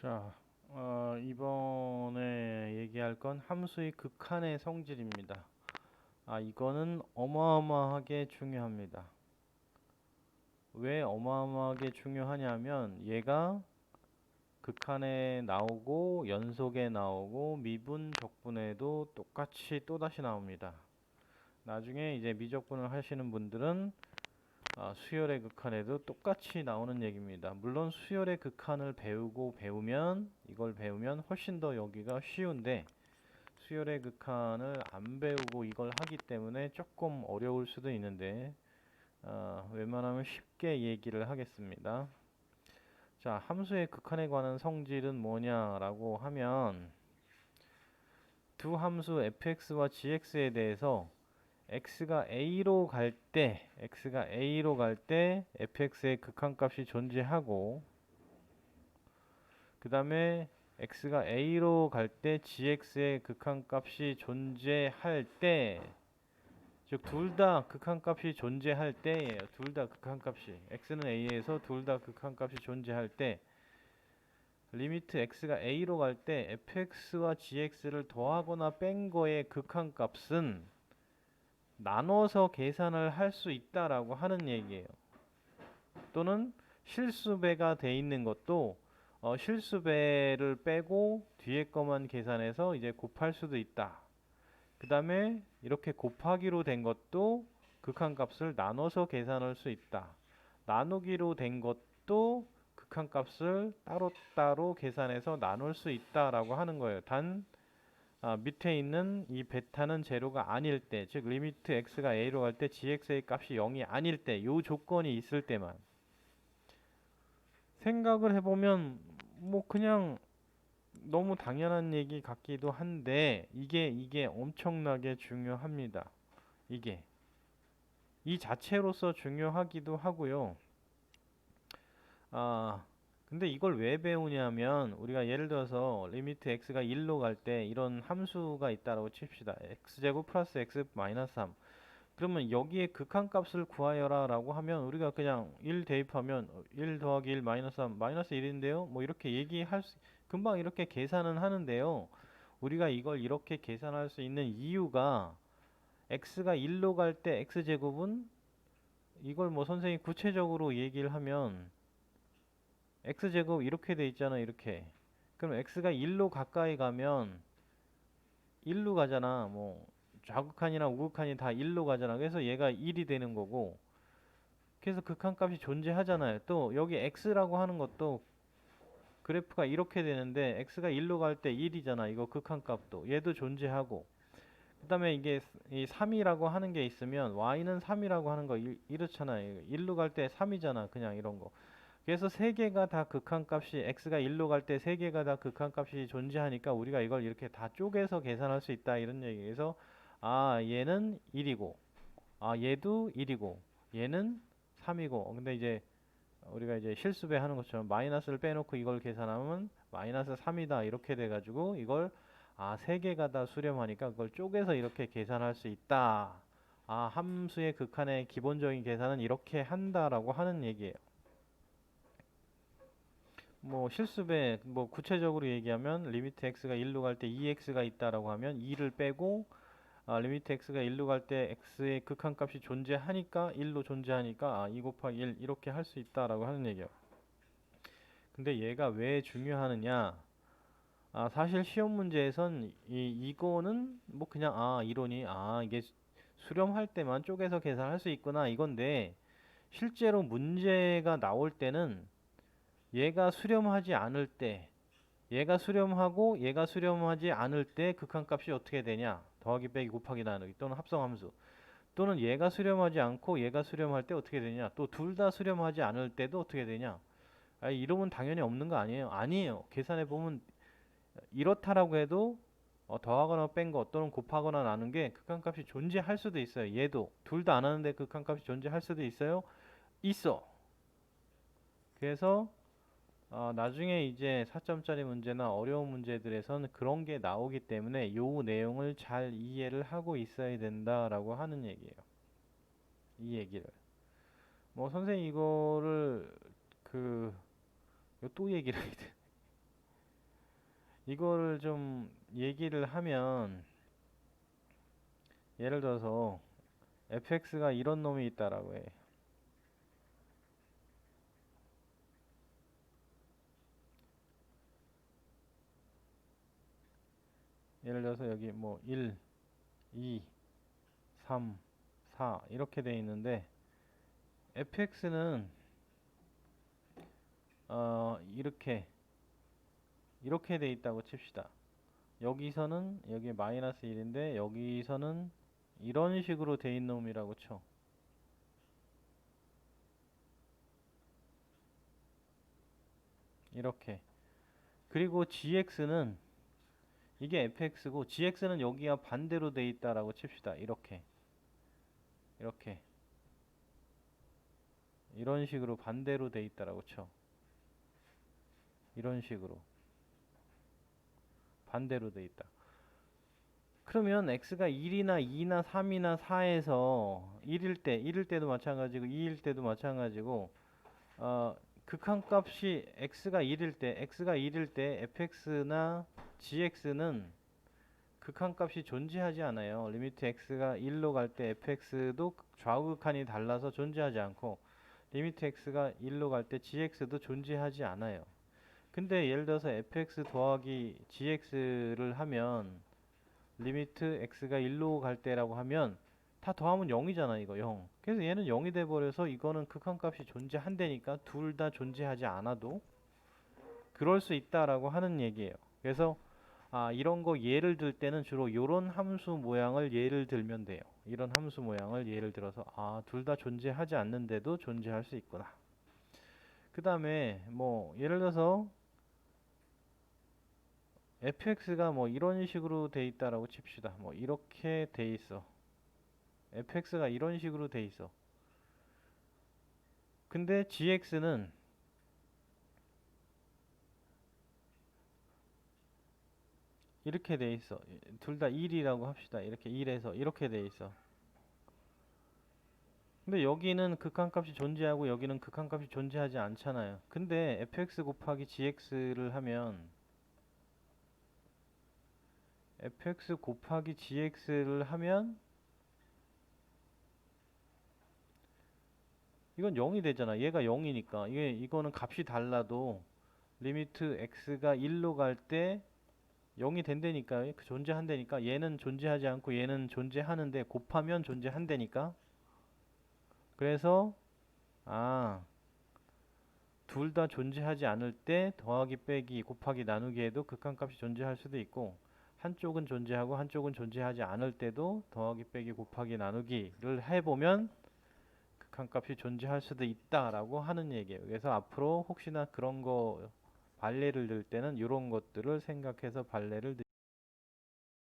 자, 이번에 얘기할 건 함수의 극한의 성질입니다. 이거는 어마어마하게 중요합니다. 왜 어마어마하게 중요하냐면 얘가 극한에 나오고 연속에 나오고 미분, 적분에도 똑같이 또다시 나옵니다. 나중에 이제 미적분을 하시는 분들은 수열의 극한에도 똑같이 나오는 얘기입니다. 물론 수열의 극한을 이걸 배우면 훨씬 더 여기가 쉬운데 수열의 극한을 안 배우고 이걸 하기 때문에 조금 어려울 수도 있는데 웬만하면 쉽게 얘기를 하겠습니다. 자, 함수의 극한에 관한 성질은 뭐냐라고 하면 두 함수 fx와 gx에 대해서 x가 a로 갈 때 fx의 극한값이 존재하고 그 다음에 x가 a로 갈 때 gx의 극한값이 존재할 때, 즉 둘 다 극한값이 존재할 때예요. 둘 다 극한값이 x는 a에서 둘 다 극한값이 존재할 때 리미트 x가 a로 갈 때 fx와 gx를 더하거나 뺀 거의 극한값은 나눠서 계산을 할 수 있다라고 하는 얘기예요. 또는 실수배가 돼 있는 것도 실수배를 빼고 뒤에 것만 계산해서 이제 곱할 수도 있다. 그 다음에 이렇게 곱하기로 된 것도 극한값을 나눠서 계산할 수 있다. 나누기로 된 것도 극한값을 따로따로 계산해서 나눌 수 있다라고 하는 거예요. 단 밑에 있는 이 베타는 제로가 아닐 때, 즉 리미트 x가 a로 갈 때 gx의 값이 0이 아닐 때, 요 조건이 있을 때만. 생각을 해보면 뭐 그냥 너무 당연한 얘기 같기도 한데 이게 엄청나게 중요합니다. 이게 이 자체로서 중요하기도 하고요. 근데 이걸 왜 배우냐면 우리가 예를 들어서 리미트 x가 1로 갈 때 이런 함수가 있다고 칩시다. x제곱 플러스 x 마이너스 3. 그러면 여기에 극한값을 구하여라 라고 하면 우리가 그냥 1 대입하면 1 더하기 1 마이너스 3 마이너스 1인데요 뭐 이렇게 금방 이렇게 계산은 하는데요, 우리가 이걸 이렇게 계산할 수 있는 이유가 x가 1로 갈 때 x제곱은 이걸 뭐 선생님이 구체적으로 얘기를 하면 x제곱 이렇게 돼 있잖아. 이렇게. 그럼 x가 1로 가까이 가면 1로 가잖아. 뭐 좌극한이나 우극한이 다 1로 가잖아. 그래서 얘가 1이 되는 거고, 그래서 극한값이 존재하잖아요. 또 여기 x라고 하는 것도 그래프가 이렇게 되는데 x가 1로 갈 때 1이잖아. 이거 극한값도 얘도 존재하고, 그 다음에 이게 이 3이라고 하는 게 있으면 y는 3이라고 하는 거 이렇잖아요. 1로 갈 때 3이잖아. 그냥 이런 거. 그래서 세 개가 다 극한값이, x가 1로 갈 때 세 개가 다 극한값이 존재하니까 우리가 이걸 이렇게 다 쪼개서 계산할 수 있다 이런 얘기에서 얘는 1이고 얘도 1이고 얘는 3이고, 근데 이제 우리가 이제 실수배 하는 것처럼 마이너스를 빼놓고 이걸 계산하면 마이너스 3이다 이렇게 돼가지고 이걸 세 개가 다 수렴하니까 그걸 쪼개서 이렇게 계산할 수 있다. 함수의 극한의 기본적인 계산은 이렇게 한다라고 하는 얘기예요. 뭐 실수배 뭐 구체적으로 얘기하면 리미트 x가 1로 갈 때 2x가 있다라고 하면 2를 빼고 리미트 x가 1로 갈 때 x의 극한값이 존재하니까 1로 존재하니까 2 곱하기 1 이렇게 할 수 있다라고 하는 얘기예요. 근데 얘가 왜 중요하느냐? 사실 시험 문제에선 이거는 뭐 그냥 이론이 이게 수렴할 때만 쪼개서 계산할 수 있구나 이건데, 실제로 문제가 나올 때는 얘가 수렴하지 않을 때, 얘가 수렴하고 얘가 수렴하지 않을 때 극한값이 어떻게 되냐? 더하기 빼기 곱하기 나누기 또는 합성함수. 또는 얘가 수렴하지 않고 얘가 수렴할 때 어떻게 되냐? 또 둘 다 수렴하지 않을 때도 어떻게 되냐? 이러면 당연히 없는 거 아니에요? 아니에요. 계산해 보면 이렇다라고 해도 더하거나 뺀 거 또는 곱하거나 나눈 게 극한값이 존재할 수도 있어요. 얘도 둘 다 안 하는데 극한값이 존재할 수도 있어요. 있어. 그래서 나중에 이제 4점짜리 문제나 어려운 문제들에서는 그런 게 나오기 때문에 요 내용을 잘 이해를 하고 있어야 된다라고 하는 얘기예요. 이 얘기를. 뭐 선생님 이거를 또 얘기를 해야 돼. 이거를 좀 얘기를 하면 예를 들어서 fx가 이런 놈이 있다라고 해. 예를 들어서 여기 뭐 1, 2, 3, 4 이렇게 돼 있는데 fx는 이렇게 돼 있다고 칩시다. 여기서는 여기 마이너스 1인데 여기서는 이런 식으로 돼 있는 놈이라고 쳐. 이렇게. 그리고 gx는 이게 fx고 gx는 여기가 반대로 돼 있다라고 칩시다. 이렇게 이런 식으로 반대로 돼 있다라고 쳐. 이런 식으로 반대로 돼 있다. 그러면 x가 1이나 2나 3이나 4에서 1일 때도 마찬가지고 2일 때도 마찬가지고 어, 극한값이 x가 1일 때 fx나 gx는 극한값이 존재하지 않아요. 리미트 x가 1로 갈 때 fx도 좌우극한이 달라서 존재하지 않고 리미트 x가 1로 갈 때 gx도 존재하지 않아요. 근데 예를 들어서 fx 더하기 gx를 하면 리미트 x가 1로 갈 때라고 하면 다 더하면 0이잖아 이거 0. 그래서 얘는 0이 돼버려서 이거는 극한값이 존재한다니까 둘 다 존재하지 않아도 그럴 수 있다라고 하는 얘기예요. 그래서 이런 거 예를 들 때는 주로 이런 함수 모양을 예를 들면 돼요. 이런 함수 모양을 예를 들어서 둘 다 존재하지 않는데도 존재할 수 있구나. 그 다음에 뭐 예를 들어서 fx가 뭐 이런 식으로 돼 있다라고 칩시다. 뭐 이렇게 돼 있어. fx가 이런 식으로 돼 있어. 근데 gx는 이렇게 돼 있어. 둘 다 1이라고 합시다. 이렇게 1에서 이렇게 돼 있어. 근데 여기는 극한값이 존재하고 여기는 극한값이 존재하지 않잖아요. 근데 fx 곱하기 gx를 하면 fx 곱하기 gx를 하면 이건 0이 되잖아. 얘가 0이니까 이거는 값이 달라도 리미트 x가 1로 갈 때 0이 된다니까. 존재한다니까. 얘는 존재하지 않고 얘는 존재하는데 곱하면 존재한다니까. 그래서 둘 다 존재하지 않을 때 더하기 빼기 곱하기 나누기 해도 극한값이 존재할 수도 있고 한쪽은 존재하고 한쪽은 존재하지 않을 때도 더하기 빼기 곱하기 나누기를 해보면 극한값이 존재할 수도 있다라고 하는 얘기예요. 그래서 앞으로 혹시나 그런 거 발레를 들 때는 이런 것들을 생각해서 발레를